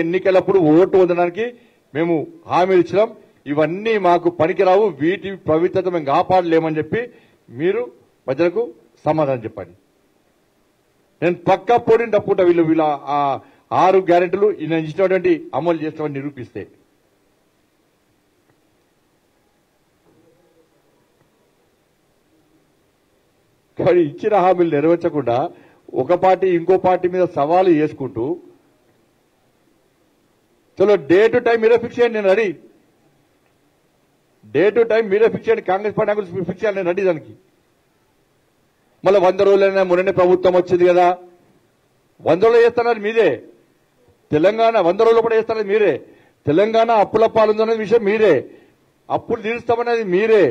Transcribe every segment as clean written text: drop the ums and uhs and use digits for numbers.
ఎన్నికలప్పుడు ఓటు పొందడానికి మేము హామీలు ఇచ్చినాం. ఇవన్నీ మాకు పనికిరావు, వీటి పవిత్రత మేము కాపాడలేమని చెప్పి మీరు ప్రజలకు సమాధానం చెప్పండి. నేను పక్కా పోటీని తప్పుకుంటా. వీళ్ళ 6 గ్యారెంటీలు నేను ఇచ్చినటువంటి అమలు చేస్తామని నిరూపిస్తే. కానీ ఇచ్చిన హామీలు నెరవేర్చకుండా ఒక పార్టీ ఇంకో పార్టీ మీద సవాలు చేసుకుంటూ చలో డే టు టైం మీరే ఫిక్స్ చేయండి, నేను రెడీ. డే టు టైం మీరే ఫిక్స్ చేయండి, కాంగ్రెస్ పార్టీ ఫిక్స్ చేయాలి, నేను రెడీ దానికి. మళ్ళీ 100 రోజులైనా మొన్ననే ప్రభుత్వం వచ్చింది కదా, 100 రోజులు చేస్తున్నది మీరే. తెలంగాణ 100 రోజులు కూడా చేస్తున్నది మీరే. తెలంగాణ అప్పుల పాలుందనే విషయం మీరే. అప్పులు తీరుస్తామనేది మీరే.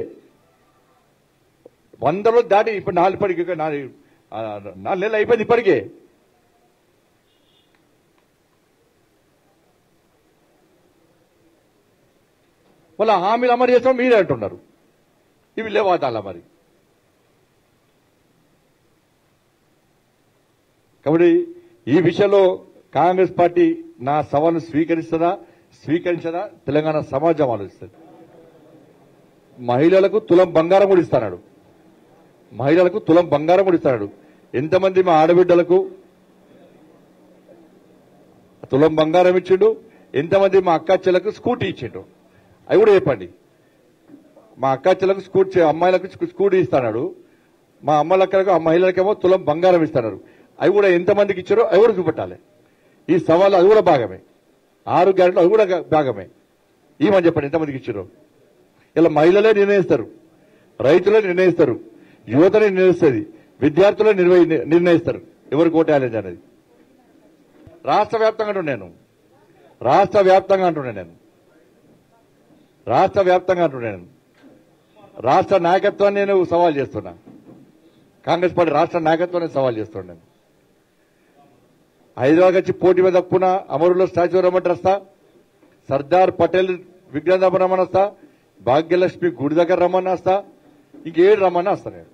100 రోజులు దాటి ఇప్పుడు 4 నెలలు అయిపోయింది ఇప్పటికే. మళ్ళీ హామీలు అమలు చేస్తాం మీరే అంటున్నారు. ఇవి లేవాదాలా మరి? కాబట్టి ఈ విషయంలో కాంగ్రెస్ పార్టీ నా సవాల్ను స్వీకరించదా తెలంగాణ సమాజం ఆలోచిస్తుంది. మహిళలకు తులం బంగారం కూడా ఇస్తున్నాడు. ఎంతమంది మా ఆడబిడ్డలకు తులం బంగారం ఇచ్చిండు, ఎంతమంది మా అక్క చెల్లకు స్కూటీ ఇచ్చిండు, అవి కూడా చెప్పండి. మా అక్క చెల్లకు అమ్మాయిలకు స్కూటీ ఇస్తున్నాడు, మా అమ్మలక్కలకు మహిళలకేమో తులం బంగారం ఇస్తున్నారు. అవి కూడా ఎంతమందికి ఇచ్చారో అవి కూడా చూపెట్టాలి. ఈ సవాళ్ళు అది కూడా భాగమే. 6 గ్యారెంటీలు అవి కూడా భాగమే. ఏమని చెప్పండి ఎంతమందికి ఇచ్చారో. ఇలా మహిళలే నిర్ణయిస్తారు, రైతులే నిర్ణయిస్తారు, యువతనే నిర్ణయిస్తుంది, విద్యార్థులే నిర్ణయిస్తారు ఎవరికి ఓటేయాలి అనేది. రాష్ట్ర వ్యాప్తంగా అంటున్నాను రాష్ట్ర నాయకత్వాన్ని నేను సవాల్ చేస్తున్నా. కాంగ్రెస్ పార్టీ రాష్ట్ర నాయకత్వాన్ని సవాల్ చేస్తున్నాను. హైదరాబాద్ వచ్చి పోటీ మీద తప్పున అమరుల స్టాచ్యూ రమ్మంటే వస్తా, సర్దార్ పటేల్ విగ్రహం రమ్మని వస్తా, భాగ్యలక్ష్మి గుడి దగ్గర రమ్మని వస్తా, ఇంకేడు రమ్మని వస్తా. నేను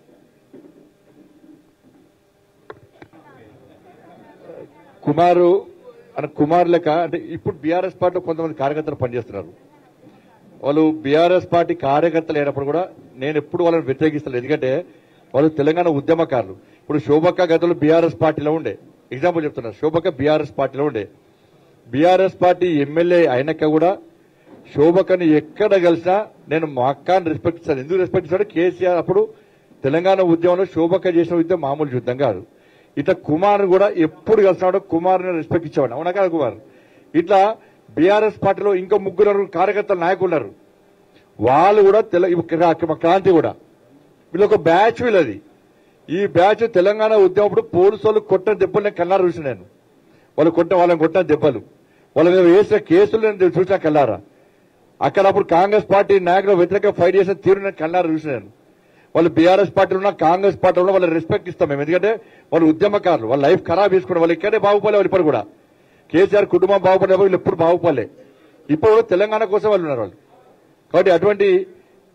కుమార్ లెక్క అంటే ఇప్పుడు బీఆర్ఎస్ పార్టీలో కొంతమంది కార్యకర్తలు పనిచేస్తున్నారు. వాళ్ళు బీఆర్ఎస్ పార్టీ కార్యకర్తలు అయినప్పుడు కూడా నేను ఎప్పుడు వాళ్ళని వ్యతిరేకిస్తాను. ఎందుకంటే వాళ్ళు తెలంగాణ ఉద్యమకారులు. ఇప్పుడు శోభక్క గతంలో బీఆర్ఎస్ పార్టీలో ఉండే, ఎగ్జాంపుల్ చెప్తున్నారు. శోభక్క బీఆర్ఎస్ పార్టీలో ఉండే, బీఆర్ఎస్ పార్టీ ఎమ్మెల్యే అయినాక కూడా శోభక్కని ఎక్కడ కలిసినా నేను మా అక్కని రెస్పెక్ట్ ఇస్తాను. ఎందుకు రెస్పెక్ట్ ఇస్తాడు? కేసీఆర్ అప్పుడు తెలంగాణ ఉద్యమంలో శోభక్క చేసిన యుద్ధం మామూలు యుద్ధం కాదు. ఇట్లా కుమార్ కూడా ఎప్పుడు కలిసినాడు కుమార్ని రెస్పెక్ట్ ఇచ్చేవాడు. అవునా కదా కుమార్? ఇట్లా బీఆర్ఎస్ పార్టీలో ఇంకా 3 కార్యకర్తల నాయకులు ఉన్నారు. వాళ్ళు కూడా క్రాంతి కూడా వీళ్ళొక బ్యాచ్. వీళ్ళది ఈ బ్యాచ్ తెలంగాణ ఉద్యమప్పుడు పోలీసు వాళ్ళు కొట్టిన దెబ్బలు నేను కల్లారా చూసిన. నేను వాళ్ళని కొట్టిన దెబ్బలు, వాళ్ళ మీద వేసిన కేసులు నేను చూసిన కల్లారా. అక్కడ అప్పుడు కాంగ్రెస్ పార్టీ నాయకులు వ్యతిరేక ఫైట్ చేసిన తీరు నేను కల్లారా చూసిన. నేను వాళ్ళు బీఆర్ఎస్ పార్టీలో ఉన్న కాంగ్రెస్ పార్టీలో వాళ్ళ రెస్పెక్ట్ ఇస్తాం మేము. ఎందుకంటే వాళ్ళు ఉద్యమకారులు, వాళ్ళ లైఫ్ ఖరాబ్ చేసుకున్నారు. వాళ్ళు ఇక్కడే బాగుపడలే. వాళ్ళు ఇప్పుడు కూడా కేసీఆర్ కుటుంబం బాగుపడే వీళ్ళు ఎప్పుడు బాగుపడలే. ఇప్పుడు తెలంగాణ కోసం వాళ్ళు ఉన్నారు వాళ్ళు. కాబట్టి అటువంటి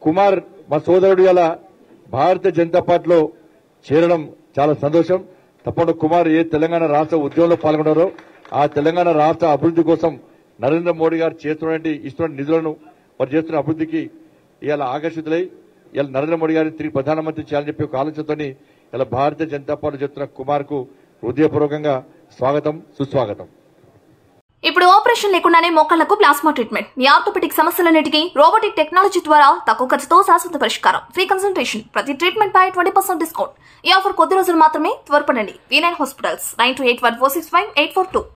కుమార్ మా సోదరుడు ఇలా భారతీయ జనతా పార్టీలో చేరడం చాలా సంతోషం. తప్పకుండా కుమార్ ఏ తెలంగాణ రాష్ట్ర ఉద్యమంలో పాల్గొన్నారో ఆ తెలంగాణ రాష్ట్ర అభివృద్ధి కోసం నరేంద్ర మోడీ గారు ఇస్తున్న నిధులను వారు చేస్తున్న అభివృద్ధికి ఇలా ఆకర్షితులై ఇలా నరేంద్ర మోడీ గారిని తిరిగి ప్రధానమంత్రి చేయాలని చెప్పి ఒక ఆలోచనతో ఇలా భారతీయ జనతా పార్టీ చెప్తున్న కుమార్ కు హృదయపూర్వకంగా స్వాగతం, సుస్వాగతం. ఇప్పుడు ఆపరేషన్ లేకుండానే మోకాళ్లకు ప్లాస్మా ట్రీట్మెంట్. మీ ఆర్థోపెటిక్ సమస్యలన్నిటికీ రోబోటిక్ టెక్నాలజీ ద్వారా తక్కువ ఖర్చుతో శాశ్వత పరిష్కారం. ఫ్రీ కన్సల్టేషన్, ప్రతి ట్రీట్మెంట్ పై 20% డిస్కౌంట్. ఈ ఆఫర్ కొద్ది రోజులు మాత్రమే. త్వరపడండి. V9 hospitals 9281465842.